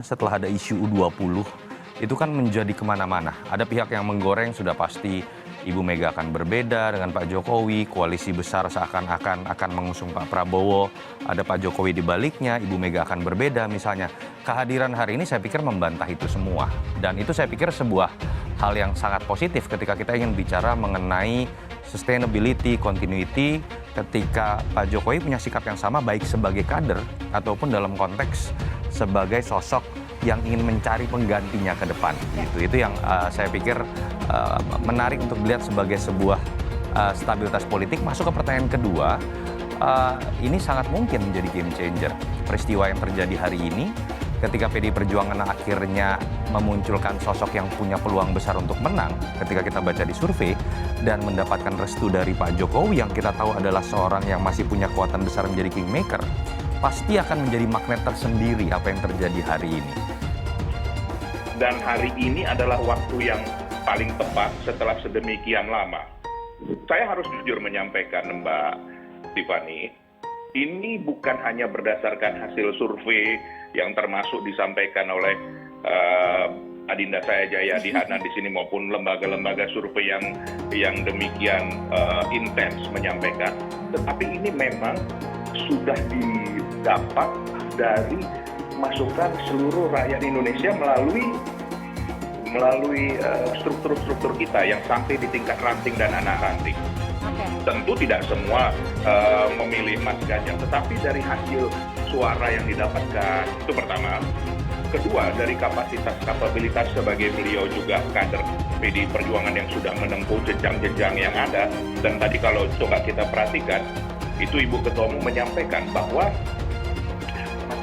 Setelah ada isu U20, itu kan menjadi kemana-mana. Ada pihak yang menggoreng sudah pasti Ibu Mega akan berbeda dengan Pak Jokowi, koalisi besar seakan-akan akan mengusung Pak Prabowo, ada Pak Jokowi di baliknya, Ibu Mega akan berbeda misalnya. Kehadiran hari ini saya pikir membantah itu semua. Dan itu saya pikir sebuah hal yang sangat positif ketika kita ingin bicara mengenai sustainability, continuity, ketika Pak Jokowi punya sikap yang sama baik sebagai kader ataupun dalam konteks sebagai sosok yang ingin mencari penggantinya ke depan. Itu yang saya pikir menarik untuk dilihat sebagai sebuah stabilitas politik. Masuk ke pertanyaan kedua, ini sangat mungkin menjadi game changer. Peristiwa yang terjadi hari ini ketika PDI Perjuangan akhirnya memunculkan sosok yang punya peluang besar untuk menang ketika kita baca di survei dan mendapatkan restu dari Pak Jokowi yang kita tahu adalah seorang yang masih punya kekuatan besar menjadi kingmaker, pasti akan menjadi magnet tersendiri apa yang terjadi hari ini. Dan hari ini adalah waktu yang paling tepat setelah sedemikian lama. Saya harus jujur menyampaikan, Mbak Tiffany, ini bukan hanya berdasarkan hasil survei yang termasuk disampaikan oleh Adinda saya Jayadi Hanan di sini maupun lembaga-lembaga survei yang demikian intens menyampaikan, tetapi ini memang sudah didapat dari masukan seluruh rakyat Indonesia melalui struktur-struktur kita yang sampai di tingkat ranting dan anak ranting. Tentu tidak semua memilih Mas Ganjar, tetapi dari hasil suara yang didapatkan itu pertama. Kedua, dari kapabilitas sebagai beliau juga kader PDI Perjuangan yang sudah menempuh jenjang-jenjang yang ada. Dan tadi kalau coba kita perhatikan, itu Ibu Ketua Umum menyampaikan bahwa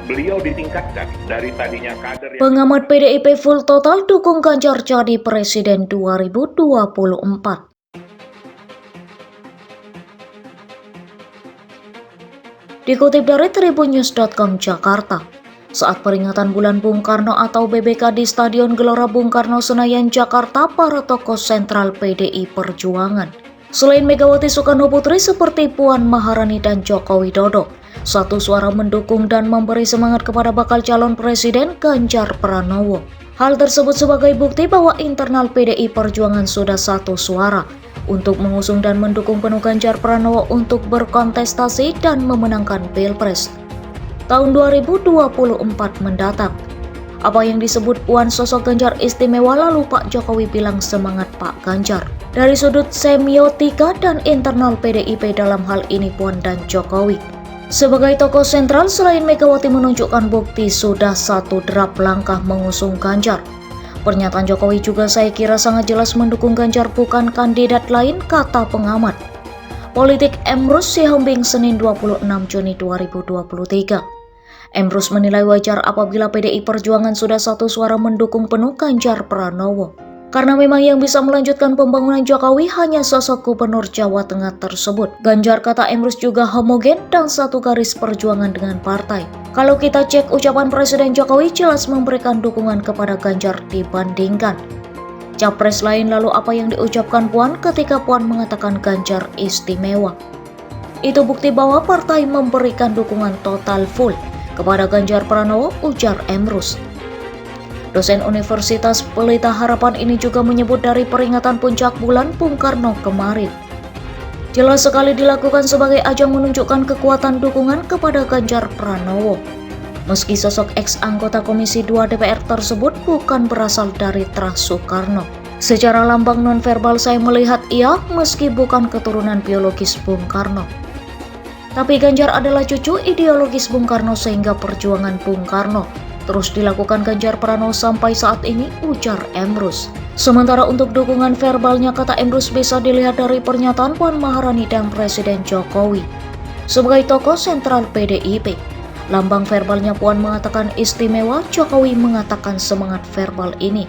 beliau ditingkatkan dari tadinya kader yang... Pengamat PDIP full total dukung Ganjar jadi Presiden 2024. Dikutip dari tribunnews.com Jakarta, saat peringatan Bulan Bung Karno atau BBK di Stadion Gelora Bung Karno Senayan Jakarta, para tokoh sentral PDI Perjuangan, selain Megawati Soekarno Putri seperti Puan Maharani dan Joko Widodo, satu suara mendukung dan memberi semangat kepada bakal calon presiden Ganjar Pranowo. Hal tersebut sebagai bukti bahwa internal PDI Perjuangan sudah satu suara untuk mengusung dan mendukung penuh Ganjar Pranowo untuk berkontestasi dan memenangkan Pilpres tahun 2024 mendatang. Apa yang disebut Puan sosok Ganjar istimewa, lalu Pak Jokowi bilang semangat Pak Ganjar. Dari sudut semiotika dan internal PDIP dalam hal ini Puan dan Jokowi sebagai tokoh sentral, selain Megawati menunjukkan bukti sudah satu derap langkah mengusung Ganjar. Pernyataan Jokowi juga saya kira sangat jelas mendukung Ganjar, bukan kandidat lain, kata pengamat politik Emrus Sihombing Senin 26 Juni 2023. Emrus menilai wajar apabila PDI Perjuangan sudah satu suara mendukung penuh Ganjar Pranowo. Karena memang yang bisa melanjutkan pembangunan Jokowi hanya sosok Gubernur Jawa Tengah tersebut. Ganjar, kata Emrus, juga homogen dan satu garis perjuangan dengan partai. Kalau kita cek ucapan Presiden Jokowi jelas memberikan dukungan kepada Ganjar dibandingkan capres lain. Lalu apa yang diucapkan Puan ketika Puan mengatakan Ganjar istimewa? Itu bukti bahwa partai memberikan dukungan total full kepada Ganjar Pranowo, ujar Emrus. Dosen Universitas Pelita Harapan ini juga menyebut dari peringatan puncak Bulan Bung Karno kemarin jelas sekali dilakukan sebagai ajang menunjukkan kekuatan dukungan kepada Ganjar Pranowo. Meski sosok ex-anggota Komisi 2 DPR tersebut bukan berasal dari Trust Soekarno. Secara lambang nonverbal saya melihat ia meski bukan keturunan biologis Bung Karno. Tapi Ganjar adalah cucu ideologis Bung Karno sehingga perjuangan Bung Karno terus dilakukan Ganjar Pranowo sampai saat ini, ujar Emrus. Sementara untuk dukungan verbalnya, kata Emrus, bisa dilihat dari pernyataan Puan Maharani dan Presiden Jokowi sebagai tokoh sentral PDIP. Lambang verbalnya Puan mengatakan istimewa, Jokowi mengatakan semangat verbal ini